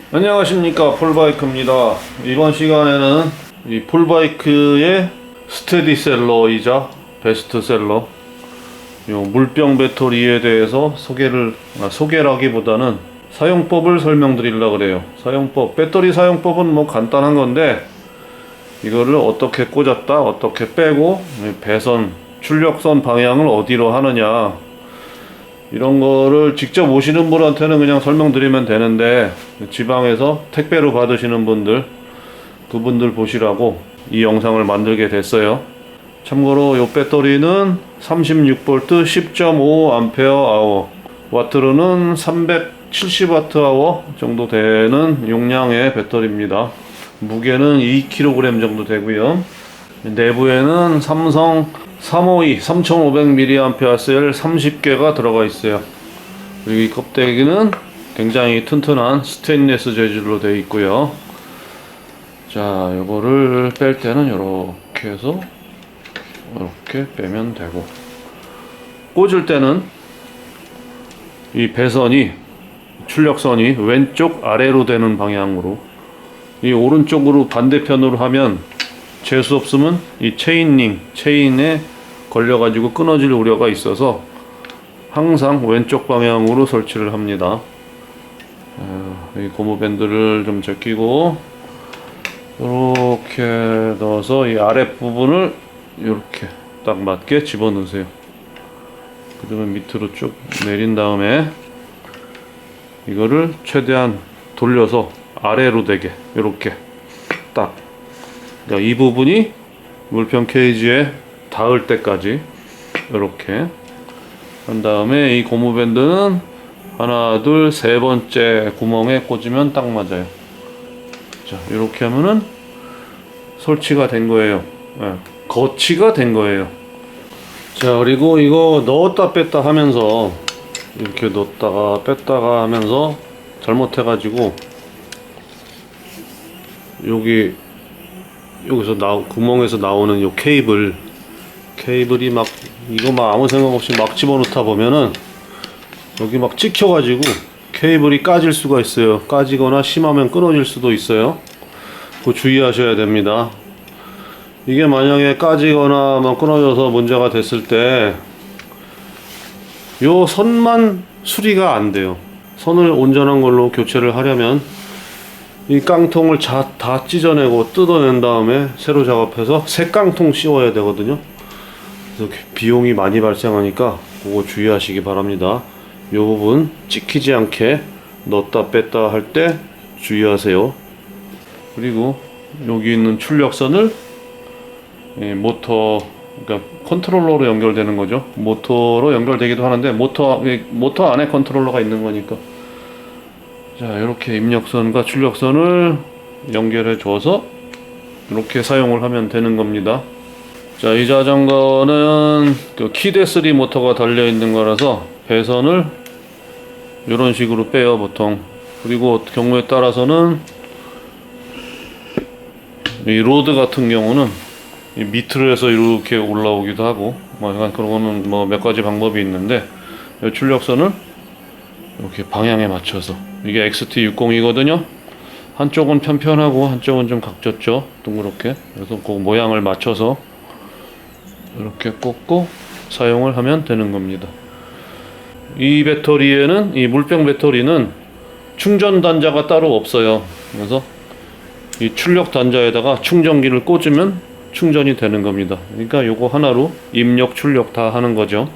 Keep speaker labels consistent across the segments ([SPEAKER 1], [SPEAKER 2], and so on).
[SPEAKER 1] 안녕하십니까, 폴바이크입니다. 이번 시간에는 이 폴바이크의 스테디셀러이자 베스트셀러 요 물병 배터리에 대해서 소개라기보다는 사용법을 설명드리려고 그래요. 배터리 사용법은 뭐 간단한 건데, 이거를 어떻게 꽂았다, 어떻게 빼고, 배선, 출력선 방향을 어디로 하느냐, 이런 거를 직접 오시는 분한테는 그냥 설명드리면 되는데, 지방에서 택배로 받으시는 분들, 그분들 보시라고 이 영상을 만들게 됐어요. 참고로 이 배터리는 36V 10.5Ah, 와트로는 370Wh 정도 되는 용량의 배터리입니다. 무게는 2kg 정도 되고요. 내부에는 삼성 352 3500mAh 30개가 들어가 있어요. 그리고 이 껍데기는 굉장히 튼튼한 스테인리스 재질로 되어 있고요. 자, 요거를 뺄 때는 이렇게 해서 이렇게 빼면 되고, 꽂을 때는 이 배선이, 출력선이 왼쪽 아래로 되는 방향으로, 이 오른쪽으로 반대편으로 하면 재수 없으면 이 체인에 걸려가지고 끊어질 우려가 있어서 항상 왼쪽 방향으로 설치를 합니다. 이 고무밴드를 좀 제끼고 이렇게 넣어서 이 아랫부분을 이렇게 딱 맞게 집어넣으세요. 그러면 밑으로 쭉 내린 다음에 이거를 최대한 돌려서 아래로 되게 이렇게 딱, 이 부분이 물병 케이지에 닿을 때까지 이렇게 한 다음에, 이 고무밴드는 하나, 둘, 세 번째 구멍에 꽂으면 딱 맞아요. 자, 이렇게 하면은 설치가 된 거예요. 거치가 된 거예요. 자, 그리고 이거 넣었다 뺐다 하면서, 이렇게 넣었다가 뺐다가 하면서 잘못해가지고 여기서 구멍에서 나오는 요 케이블이 막, 이거 막 아무 생각 없이 막 집어넣다 보면은 여기 막 찍혀가지고 케이블이 까질 수가 있어요. 까지거나 심하면 끊어질 수도 있어요. 그거 주의하셔야 됩니다. 이게 만약에 까지거나 뭐 끊어져서 문제가 됐을 때 요 선만 수리가 안 돼요. 선을 온전한 걸로 교체를 하려면 이 깡통을 다 찢어내고 뜯어낸 다음에 새로 작업해서 새 깡통 씌워야 되거든요. 그래서 비용이 많이 발생하니까 그거 주의하시기 바랍니다. 이 부분 찍히지 않게 넣었다 뺐다 할 때 주의하세요. 그리고 여기 있는 출력선을 모터, 그러니까 컨트롤러로 연결되는 거죠. 모터로 연결되기도 하는데 모터 안에 컨트롤러가 있는 거니까. 자, 이렇게 입력선과 출력선을 연결해 줘서 이렇게 사용을 하면 되는 겁니다. 자, 이 자전거는 그 키대3 모터가 달려 있는 거라서 배선을 이런 식으로 빼요, 보통. 그리고 경우에 따라서는 이 로드 같은 경우는 이 밑으로 해서 이렇게 올라오기도 하고, 뭐 약간 그런 거는 뭐 몇 가지 방법이 있는데, 이 출력선을 이렇게 방향에 맞춰서, 이게 XT60이거든요. 한쪽은 편편하고 한쪽은 좀 각졌죠, 둥그렇게. 그래서 그 모양을 맞춰서 이렇게 꽂고 사용을 하면 되는 겁니다. 이 배터리에는, 이 물병 배터리는 충전 단자가 따로 없어요. 그래서 이 출력 단자에다가 충전기를 꽂으면 충전이 되는 겁니다. 그러니까 요거 하나로 입력 출력 다 하는 거죠.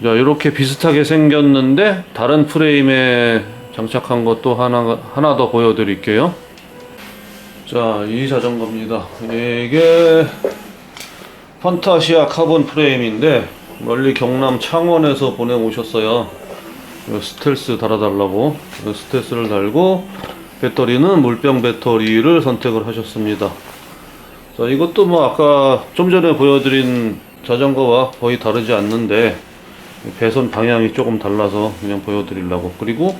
[SPEAKER 1] 자, 이렇게 비슷하게 생겼는데 다른 프레임에 장착한 것도 하나 더 보여드릴게요. 자, 이 자전거입니다. 이게 판타시아 카본 프레임인데 멀리 경남 창원에서 보내오셨어요. 스텔스 달아달라고. 스텔스를 달고 배터리는 물병 배터리를 선택을 하셨습니다. 자, 이것도 뭐 아까 좀 전에 보여드린 자전거와 거의 다르지 않는데 배선 방향이 조금 달라서 그냥 보여드리려고. 그리고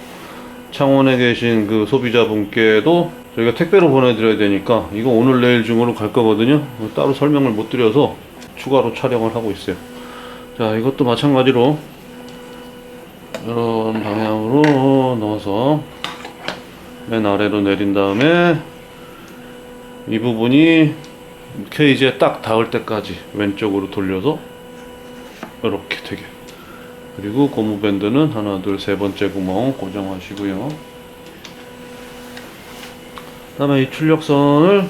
[SPEAKER 1] 창원에 계신 그 소비자분께도 저희가 택배로 보내드려야 되니까 이거 오늘 내일 중으로 갈 거거든요. 따로 설명을 못 드려서 추가로 촬영을 하고 있어요. 자, 이것도 마찬가지로 이런 방향으로 넣어서 맨 아래로 내린 다음에 이 부분이 케이지에 딱 닿을 때까지 왼쪽으로 돌려서 이렇게 되게. 그리고 고무밴드는 하나, 둘, 세 번째 구멍 고정하시고요. 그 다음에 이 출력선을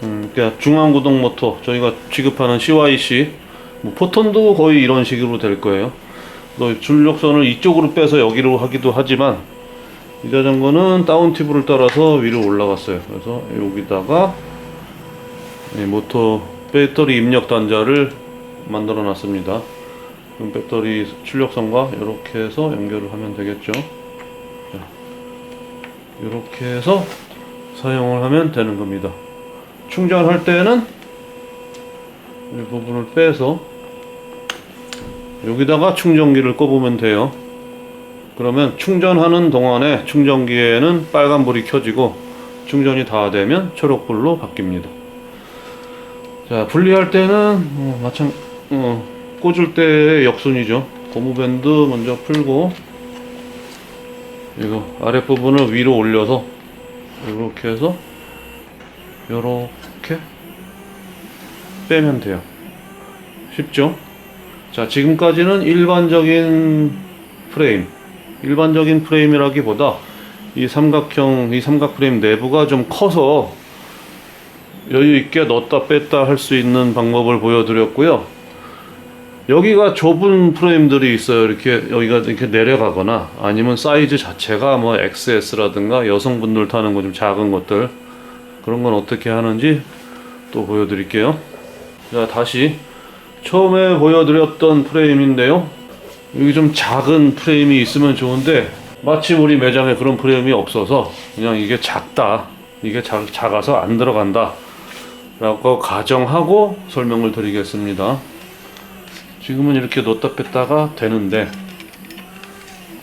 [SPEAKER 1] 그러니까 중앙구동 모터, 저희가 취급하는 CYC, 뭐 포톤도 거의 이런 식으로 될 거예요. 출력선을 이쪽으로 빼서 여기로 하기도 하지만 이 자전거는 다운 튜브를 따라서 위로 올라갔어요. 그래서 여기다가 모터 배터리 입력 단자를 만들어 놨습니다. 그럼 배터리 출력선과 이렇게 해서 연결을 하면 되겠죠. 이렇게 해서 사용을 하면 되는 겁니다. 충전할 때는 이 부분을 빼서 여기다가 충전기를 꼽으면 돼요. 그러면 충전하는 동안에 충전기에는 빨간불이 켜지고 충전이 다 되면 초록불로 바뀝니다. 자, 분리할 때는 꽂을 때의 역순이죠. 고무밴드 먼저 풀고 이거 아랫부분을 위로 올려서 이렇게 해서 이렇게 빼면 돼요. 쉽죠? 자, 지금까지는 일반적인 프레임이라기보다 이 삼각 프레임 내부가 좀 커서 여유 있게 넣었다 뺐다 할 수 있는 방법을 보여드렸고요. 여기가 좁은 프레임들이 있어요. 여기가 이렇게 내려가거나 아니면 사이즈 자체가 뭐 XS라든가 여성분들 타는 거 좀 작은 것들, 그런 건 어떻게 하는지 또 보여드릴게요. 자, 다시 처음에 보여드렸던 프레임인데요. 여기 좀 작은 프레임이 있으면 좋은데 마침 우리 매장에 그런 프레임이 없어서 그냥 이게 작다, 이게 작아서 안 들어간다 라고 가정하고 설명을 드리겠습니다. 지금은 이렇게 넣었다 뺐다가 되는데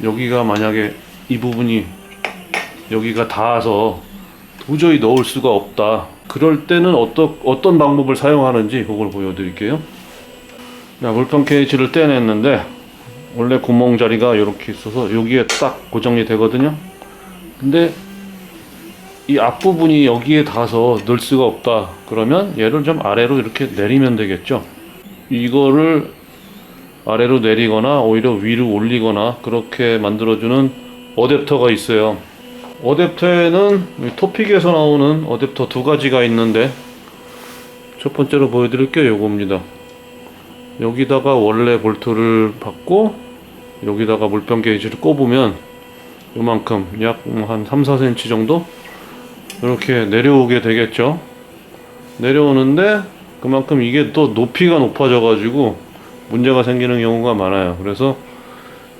[SPEAKER 1] 여기가 만약에 이 부분이 여기가 닿아서 도저히 넣을 수가 없다, 그럴 때는 어떤 방법을 사용하는지 그걸 보여드릴게요. 자, 물병 케이지를 떼냈는데 원래 구멍 자리가 이렇게 있어서 여기에 딱 고정이 되거든요. 근데 이 앞부분이 여기에 닿아서 넣을 수가 없다 그러면 얘를 좀 아래로 이렇게 내리면 되겠죠. 이거를 아래로 내리거나 오히려 위로 올리거나 그렇게 만들어주는 어댑터가 있어요. 어댑터에는 토픽에서 나오는 어댑터 두 가지가 있는데 첫 번째로 보여드릴게요. 요겁니다. 여기다가 원래 볼트를 받고 여기다가 물병 게이지를 꼽으면 요만큼 약 한 3-4cm 정도 이렇게 내려오게 되겠죠. 내려오는데 그만큼 이게 또 높이가 높아져 가지고 문제가 생기는 경우가 많아요. 그래서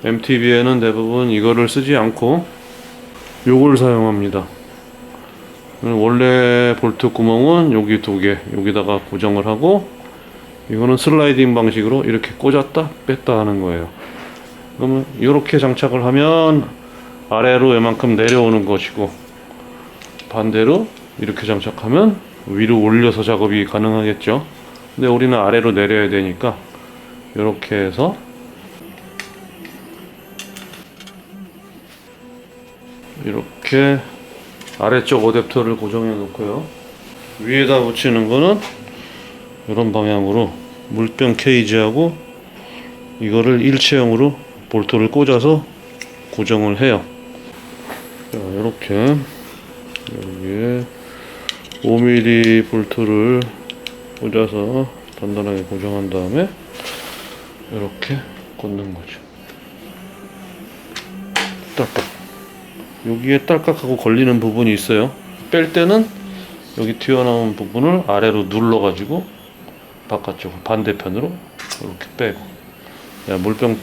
[SPEAKER 1] MTB에는 대부분 이거를 쓰지 않고 요걸 사용합니다. 원래 볼트 구멍은 여기 두 개 여기다가 고정을 하고 이거는 슬라이딩 방식으로 이렇게 꽂았다 뺐다 하는 거예요. 그러면 이렇게 장착을 하면 아래로 이만큼 내려오는 것이고 반대로 이렇게 장착하면 위로 올려서 작업이 가능하겠죠. 근데 우리는 아래로 내려야 되니까 이렇게 해서 이렇게 아래쪽 어댑터를 고정해 놓고요. 위에다 붙이는 거는 이런 방향으로 물병 케이지하고 이거를 일체형으로 볼트를 꽂아서 고정을 해요. 자, 이렇게 여기에 5mm 볼트를 꽂아서 단단하게 고정한 다음에 이렇게 꽂는 거죠. 딸깍. 여기에 딸깍하고 걸리는 부분이 있어요. 뺄 때는 여기 튀어나온 부분을 아래로 눌러 가지고 바깥쪽 반대편으로 이렇게 빼고. 자, 물병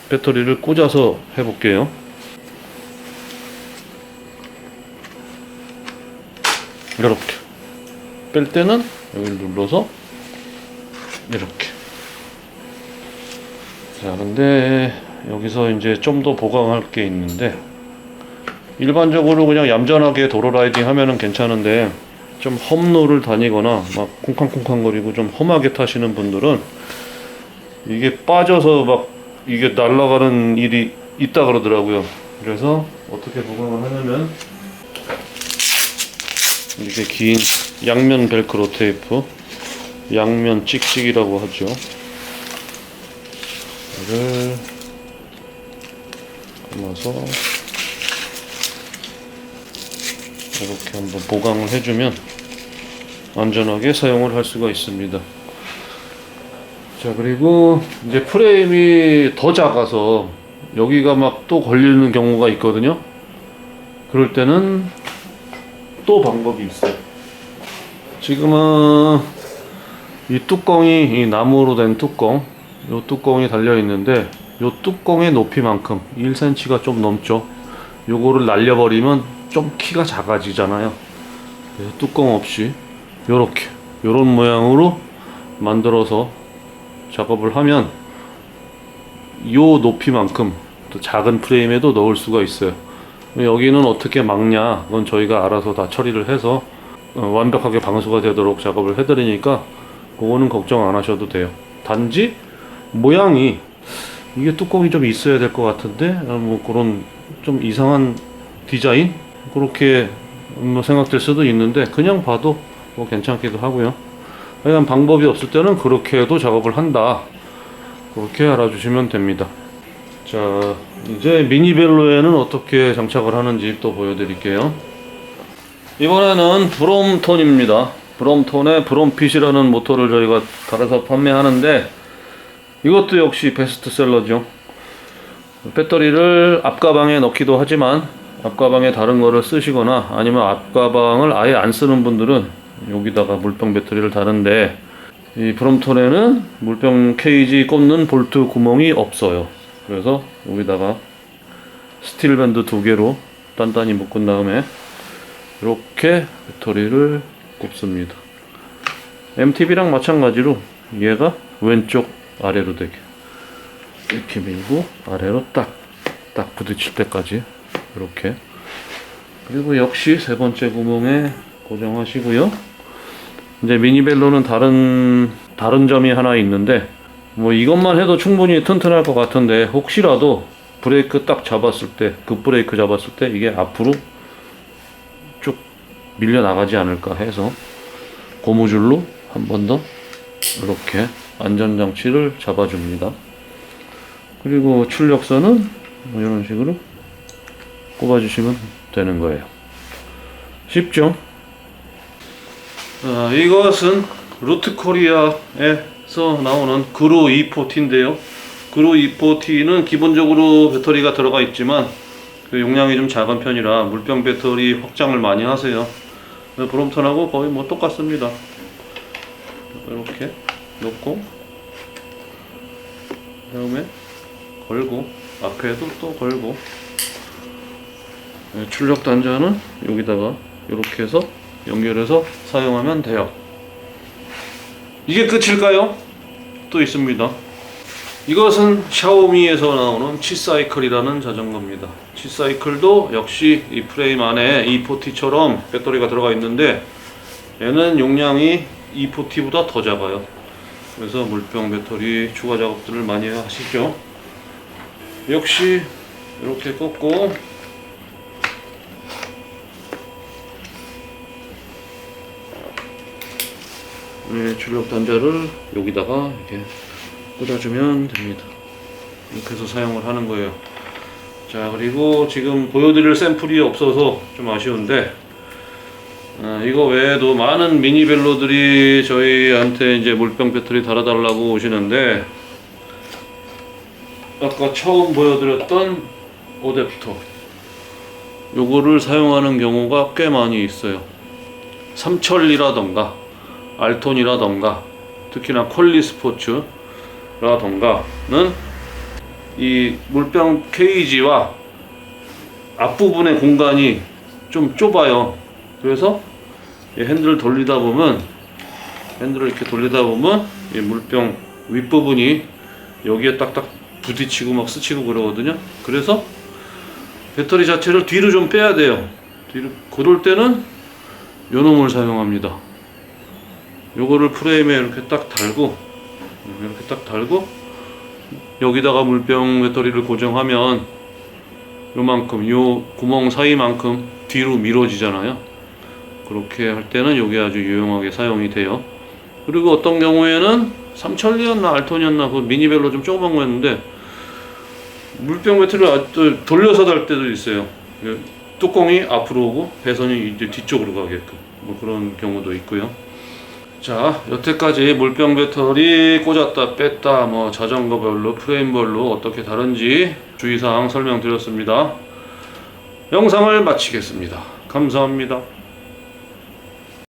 [SPEAKER 1] 배터리를 꽂아서 해볼게요. 이렇게 뺄 때는 여기를 눌러서 이렇게. 자, 근데 여기서 이제 좀 더 보강할 게 있는데 일반적으로 그냥 얌전하게 도로 라이딩 하면은 괜찮은데 좀 험로를 다니거나 막 쿵쾅쿵쾅거리고 좀 험하게 타시는 분들은 이게 빠져서 막 이게 날아가는 일이 있다 그러더라고요. 그래서 어떻게 보강을 하냐면 이렇게 긴 양면 벨크로 테이프, 양면 찍찍이라고 하죠. 이를 감아서 이렇게 한번 보강을 해주면 안전하게 사용을 할 수가 있습니다. 자, 그리고 이제 프레임이 더 작아서 여기가 막 또 걸리는 경우가 있거든요. 그럴 때는 또 방법이 있어요. 지금은 이 뚜껑이 이 나무로 된 뚜껑, 이 뚜껑이 달려 있는데 이 뚜껑의 높이만큼 1cm가 좀 넘죠. 요거를 날려버리면 좀 키가 작아지잖아요. 그래서 뚜껑 없이 요렇게 요런 모양으로 만들어서 작업을 하면 요 높이만큼 또 작은 프레임에도 넣을 수가 있어요. 여기는 어떻게 막냐, 그건 저희가 알아서 다 처리를 해서 완벽하게 방수가 되도록 작업을 해드리니까 그거는 걱정 안 하셔도 돼요. 단지 모양이 이게 뚜껑이 좀 있어야 될 것 같은데 뭐 그런 좀 이상한 디자인 그렇게 뭐 생각될 수도 있는데 그냥 봐도 뭐 괜찮기도 하고요. 하여간 방법이 없을 때는 그렇게 해도 작업을 한다, 그렇게 알아주시면 됩니다. 자, 이제 미니벨로에는 어떻게 장착을 하는지 또 보여드릴게요. 이번에는 브롬톤입니다. 브롬톤의 브롬핏이라는 모터를 저희가 달아서 판매하는데 이것도 역시 베스트셀러죠. 배터리를 앞가방에 넣기도 하지만 앞가방에 다른 거를 쓰시거나 아니면 앞가방을 아예 안 쓰는 분들은 여기다가 물병 배터리를 다는데 이 브롬톤에는 물병 케이지 꼽는 볼트 구멍이 없어요. 그래서 여기다가 스틸밴드 2개로 단단히 묶은 다음에 이렇게 배터리를 꼽습니다. MTB랑 마찬가지로 얘가 왼쪽 아래로 되게 이렇게 밀고 아래로 딱 부딪힐 때까지 이렇게, 그리고 역시 세 번째 구멍에 고정하시고요. 이제 미니벨로는 다른 점이 하나 있는데 뭐 이것만 해도 충분히 튼튼할 것 같은데 혹시라도 브레이크 딱 잡았을 때, 급브레이크 잡았을 때 이게 앞으로 쭉 밀려 나가지 않을까 해서 고무줄로 한 번 더 이렇게 안전장치를 잡아줍니다. 그리고 출력선은 뭐 이런 식으로 꼽아주시면 되는 거예요. 쉽죠? 이것은 루트코리아에서 나오는 그로 E40인데요. 그로 E40는 기본적으로 배터리가 들어가 있지만 그 용량이 좀 작은 편이라 물병 배터리 확장을 많이 하세요. 브롬톤하고 거의 뭐 똑같습니다. 이렇게 놓고 그다음에 걸고 앞에도 또 걸고, 출력 단자는 여기다가 이렇게 해서 연결해서 사용하면 돼요. 이게 끝일까요? 또 있습니다. 이것은 샤오미에서 나오는 치사이클이라는 자전거입니다. 치사이클도 역시 이 프레임 안에 E40처럼 배터리가 들어가 있는데 얘는 용량이 E40보다 더 작아요. 그래서 물병 배터리 추가 작업들을 많이 하시죠. 역시 이렇게 꽂고 출력 단자를 여기다가 이렇게 꽂아주면 됩니다. 이렇게 해서 사용을 하는 거예요. 자, 그리고 지금 보여드릴 샘플이 없어서 좀 아쉬운데 이거 외에도 많은 미니벨로들이 저희한테 이제 물병 배터리 달아달라고 오시는데 아까 처음 보여드렸던 어댑터 요거를 사용하는 경우가 꽤 많이 있어요. 삼천리라던가 알톤이라던가 특히나 퀄리스포츠라던가는 이 물병 케이지와 앞부분의 공간이 좀 좁아요. 그래서 이 핸들을 이렇게 돌리다 보면 이 물병 윗부분이 여기에 딱딱 부딪히고 막 스치고 그러거든요. 그래서 배터리 자체를 뒤로 좀 빼야 돼요. 그럴 때는 요 놈을 사용합니다. 요거를 프레임에 이렇게 딱 달고 여기다가 물병 배터리를 고정하면 요만큼 요 구멍 사이만큼 뒤로 미뤄지잖아요. 그렇게 할 때는 이게 아주 유용하게 사용이 돼요. 그리고 어떤 경우에는 삼천리였나 알톤이었나 그 미니벨로 좀 조그만 거였는데 물병 배터리를 돌려서 달 때도 있어요. 뚜껑이 앞으로 오고 배선이 이제 뒤쪽으로 가게끔 뭐 그런 경우도 있고요. 자, 여태까지 물병 배터리 꽂았다 뺐다 뭐 자전거별로 프레임별로 어떻게 다른지 주의사항 설명드렸습니다. 영상을 마치겠습니다. 감사합니다.